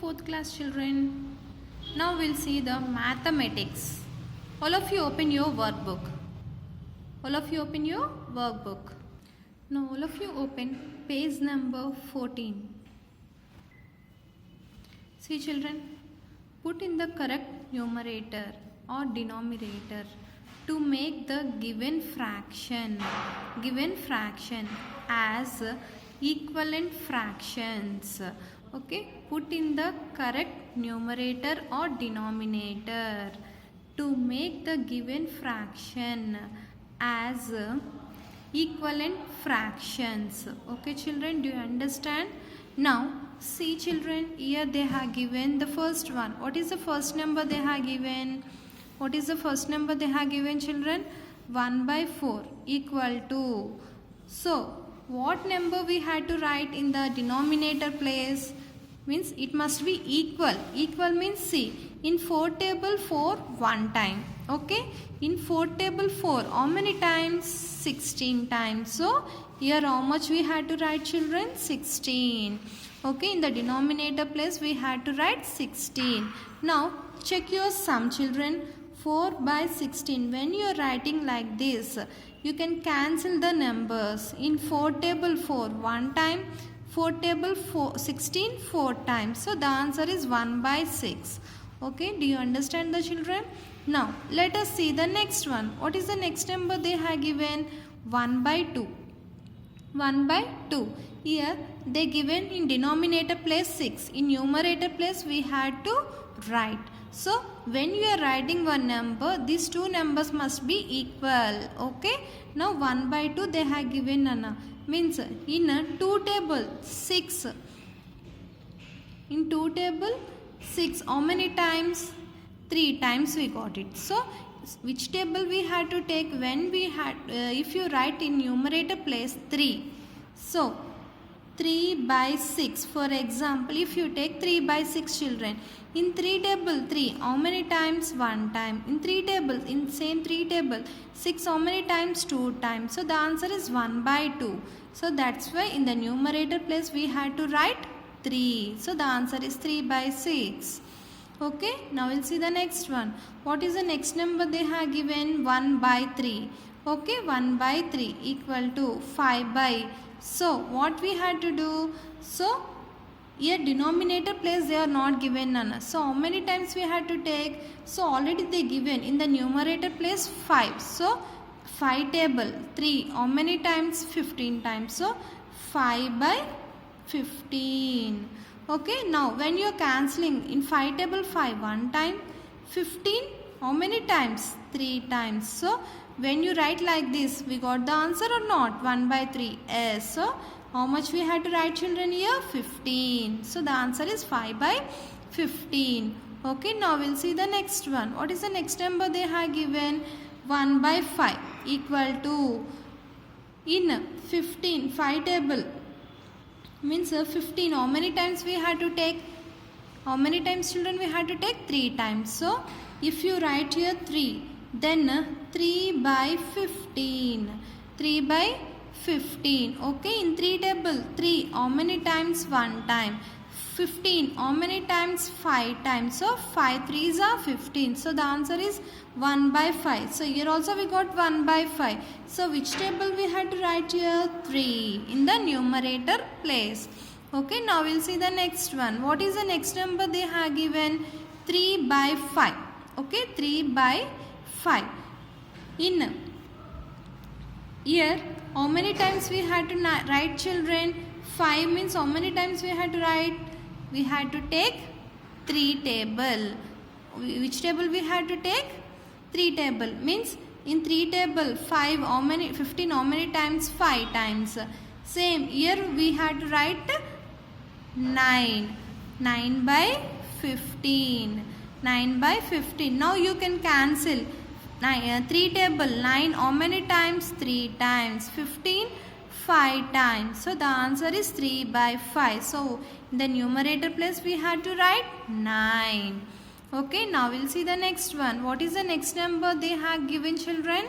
fourth class children. Now we'll see the mathematics. All of you open your workbook. All of you open your workbook. Now all of you open page number 14. See children, put in the correct numerator or denominator to make the given fraction as equivalent fractions. Okay, put in the correct numerator or denominator to make the given fraction as equivalent fractions. Okay children, do you understand? Now see children, here they have given the first one. What is the first number they have given? What is the first number they have given children? 1 by 4 equal to. So what number we had to write in the denominator place? Means it must be equal. Equal means see, in 4 table 4 one time. Okay, in 4 table 4 how many times? 16 times. So here how much we had to write children? 16. Okay, in the denominator place we had to write 16. Now check your sum children. 4 by 16. When you are writing like this, you can cancel the numbers. In 4 table 4 one time, 4 table 16 4 times. So the answer is 1 by 6. Okay, do you understand the children? Now let us see the next one. What is the next number they have given? 1 by 2. 1 by 2. Here they given in denominator place 6. In numerator place we had to write. So when you are writing one number, these two numbers must be equal. Okay. Now 1 by 2 they have given means in 2 table 6. In 2 table 6 how many times? 3 times we got it. So which table we had to take when we had if you write in numerator place 3. So 3 by 6. For example, if you take 3 by 6 children, in 3 table 3 how many times? 1 time. In 3 table, in same 3 table 6 how many times? 2 times. So the answer is 1 by 2. So that's why in the numerator place we had to write 3. So the answer is 3 by 6. Okay, now we'll see the next one. What is the next number they have given? 1 by 3. Okay, 1 by 3 equal to 5 by. So what we had to do? So here denominator place they are not given none. So how many times we had to take? So already they given in the numerator place 5. So 5 table 3 how many times? 15 times. So 5 by 15. Okay, now when you are cancelling in 5 table 5 one time, 15 how many times? 3 times. So when you write like this, we got the answer or not? 1 by 3. Yes. So how much we had to write children here? 15. So the answer is 5 by 15. Okay, now we'll see the next one. What is the next number they have given? 1 by 5 equal to, in 15 5 table means 15 how many times we had to take? How many times children we had to take? 3 times. So if you write here 3, then 3 by 15. 3 by 15. Okay, in 3 table 3 how many times? 1 time. 15 how many times? 5 times. So 5 3s are 15. So the answer is 1 by 5. So here also we got 1 by 5. So which table we had to write here? 3 in the numerator place. Okay, now we'll see the next one. What is the next number they have given? 3 by 5. Okay, 3 by 5. In here how many times we had to write children? 5 means how many times we had to write? We had to take 3 table. Which table we had to take? 3 table. Means in 3 table 5 how many? 15 how many times? 5 times. Same here we had to write 9. 9 by 15. 9 by 15. Now you can cancel. 3 table 9 how many times? 3 times. 15 5 times. So the answer is 3 by 5. So in the numerator place we had to write 9. Okay, now we'll see the next one. What is the next number they have given children?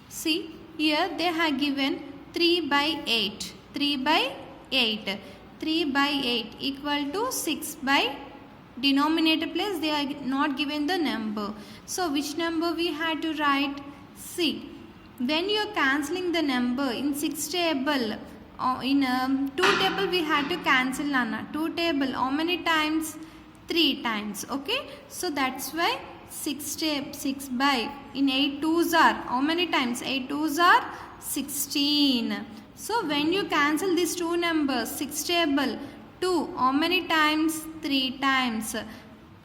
See, here they have given 3 by 8. 3 by 8. 3 by 8 equal to 6 by denominator place they are not given the number. So which number we had to write? See, when you are cancelling the number in 6 table, in 2 table we had to cancel Nana. 2 table how many times? 3 times. Okay, so that's why 6 by in 8 twos are how many times? 8 twos are 16. So when you cancel these two numbers, 6 table 2 how many times? 3 times.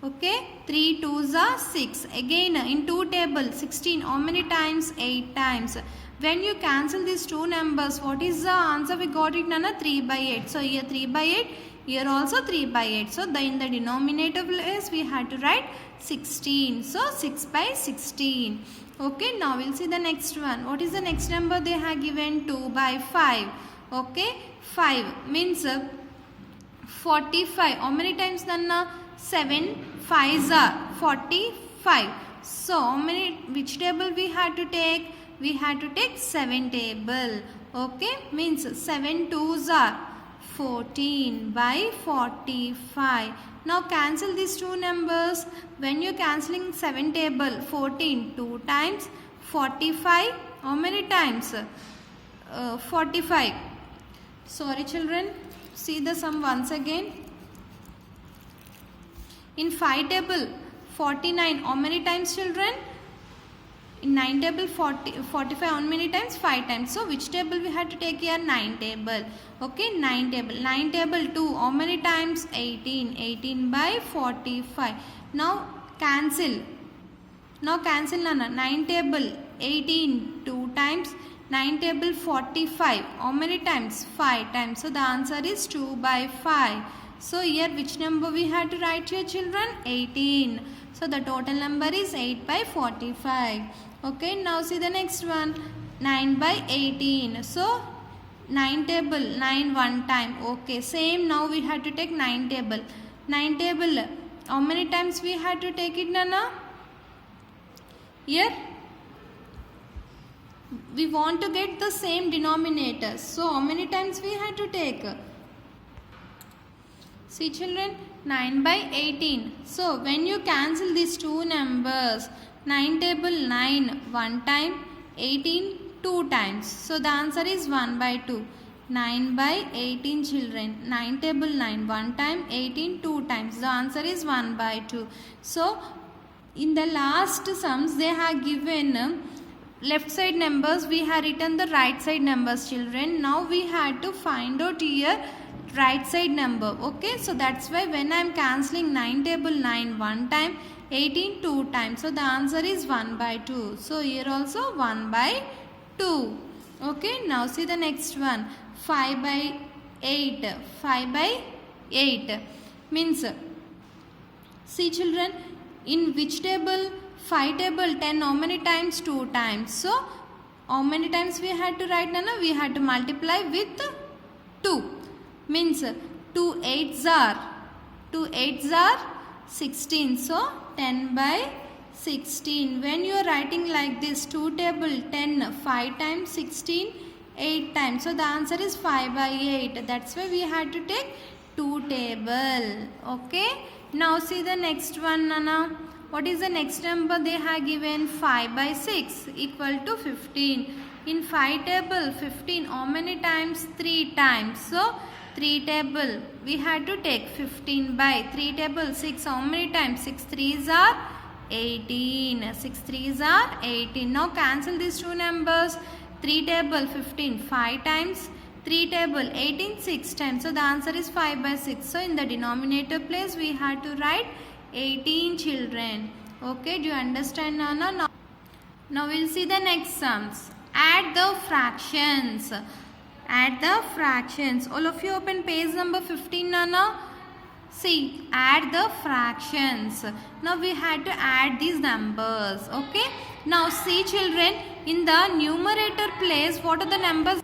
Okay, 3 twos are 6. Again in 2 table 16 how many times? 8 times. When you cancel these two numbers, what is the answer we got it, Nana? 3 by 8. So here 3 by 8, here also 3 by 8. So in the denominator place we had to write 16. So 6 by 16. Okay, now we'll see the next one. What is the next number they have given? 2 by 5. Okay, 5 means 45. How many times, Nana? 7 5s are 45. So how many, which table we had to take? We had to take 7 table. Okay, means 7 twos are 14 by 45. Now cancel these two numbers. When you are cancelling 7 table, 14 2 times, 45 how many times? 45. Sorry children, see the sum once again. In 5 table 49 how many times, children? In 9 table 45 how many times? 5 times. So which table we had to take here? 9 table. Okay, 9 table. 9 table 2 how many times? 18. 18 by 45. Now cancel. Now cancel, Nana. 9 table 18 2 times. 9 table 45 how many times? 5 times. So the answer is 2 by 5. So here which number we had to write here, children? 18. So the total number is 8 by 45. Okay, now see the next one. 9 by 18. So 9 table 9 one time. Okay, same. Now we had to take 9 table. 9 table how many times we had to take it, Nana? Here we want to get the same denominator. So how many times we had to take? See children, 9 by 18. So when you cancel these two numbers, 9 table 9 one time, 18 2 times. So the answer is 1 by 2. 9 by 18 children. 9 table 9 one time, 18 2 times. The answer is 1 by 2. So in the last sums they have given left side numbers, we have written the right side numbers, children. Now we had to find out here right side number. Okay, so that's why when I am cancelling 9 table 9 one time, 18 2 times. So the answer is 1 by 2. So here also 1 by 2. Okay, now see the next one. 5 by 8. 5 by 8 means, see children, in which table? 5 table 10 how many times? 2 times. So how many times we had to write, Nana? We had to multiply with 2. Means 2 8s are 16. So 10 by 16. When you are writing like this, 2 table 10 5 times, 16 8 times. So the answer is 5 by 8. That's why we had to take 2 table. Okay. Now see the next one, Nana. What is the next number they have given? 5 by 6 equal to 15. In 5 table 15 how many times? 3 times. So 3 table we had to take 15 by 3 table 6 how many times? 6 3s are 18. 6 3s are 18. Now cancel these two numbers. 3 table 15 5 times, 3 table 18 6 times. So the answer is 5 by 6. So in the denominator place we had to write 18 children. Okay, do you understand, Nana? Now we'll see the next sums. Add the fractions. Add the fractions. All of you open page number 15, Nana. See, add the fractions. Now we had to add these numbers. Okay. Now see children, in the numerator place, what are the numbers?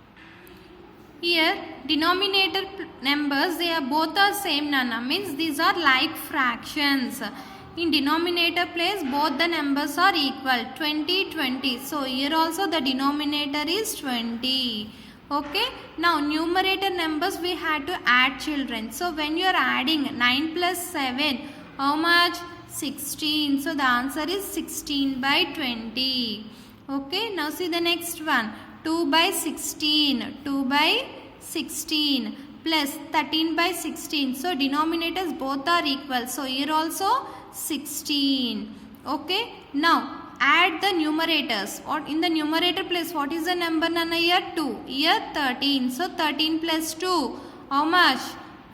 Here denominator numbers, they are both are same, Nana. Means these are like fractions. In denominator place both the numbers are equal. 20 20. So here also the denominator is 20. Okay, now numerator numbers we had to add, children. So when you are adding 9 plus 7, how much? 16. So the answer is 16 by 20. Okay, now see the next one. 2 by 16. 2 by 16 plus 13 by 16. So denominators both are equal. So here also 16. Okay, now add the numerators. Or in the numerator place, what is the number, Nana? Here 2. Here 13. So 13 plus 2. How much?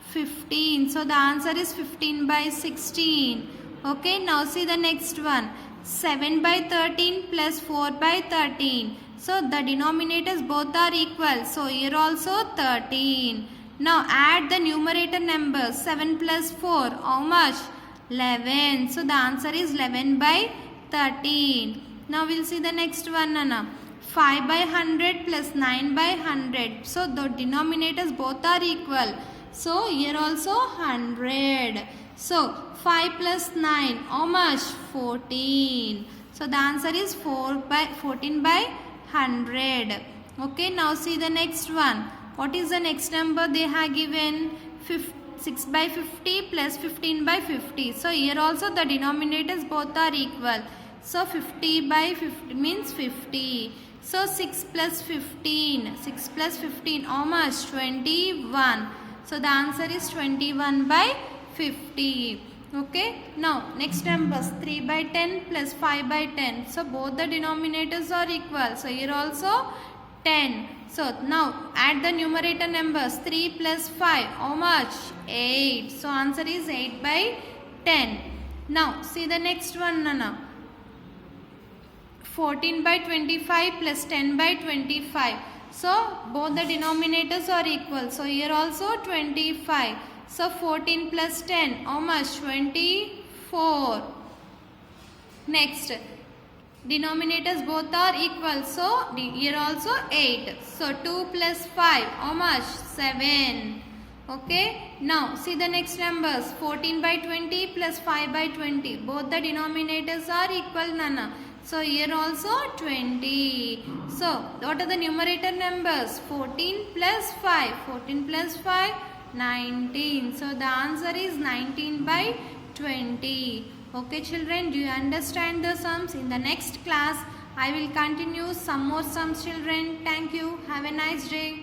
15. So the answer is 15 by 16. Okay, now see the next one. 7 by 13 plus 4 by 13. So the denominators both are equal. So here also 13. Now add the numerator numbers. 7 plus 4. How much? 11. So the answer is 11 by 13. Now we'll see the next one, Nana. 5 by 100 plus 9 by 100. So the denominators both are equal. So here also 100. So 5 plus 9, how much? 14. So the answer is 14 by 100. Okay, now see the next one. What is the next number they have given? 6 by 50 plus 15 by 50. So here also the denominators both are equal. So 50 by 50 means 50. So 6 plus 15. 6 plus 15, how much? 21. So the answer is 21 by 50. Okay. Now next numbers. 3 by 10 plus 5 by 10. So both the denominators are equal. So here also 10. So now add the numerator numbers. 3 plus 5. How much? 8. So answer is 8 by 10. Now see the next one, Nana. 14 by 25 plus 10 by 25. So both the denominators are equal. So here also 25. So 14 plus 10. How much? 24. Next. Denominators both are equal. So here also 8. So 2 plus 5. How much? 7. Okay. Now see the next numbers. 14 by 20 plus 5 by 20. Both the denominators are equal, Nana. So here also 20. So what are the numerator numbers? 14 plus 5. 14 plus 5. 19. So the answer is 19 by 20. Okay, children, do you understand the sums? In the next class, I will continue some more sums, children. Thank you. Have a nice day.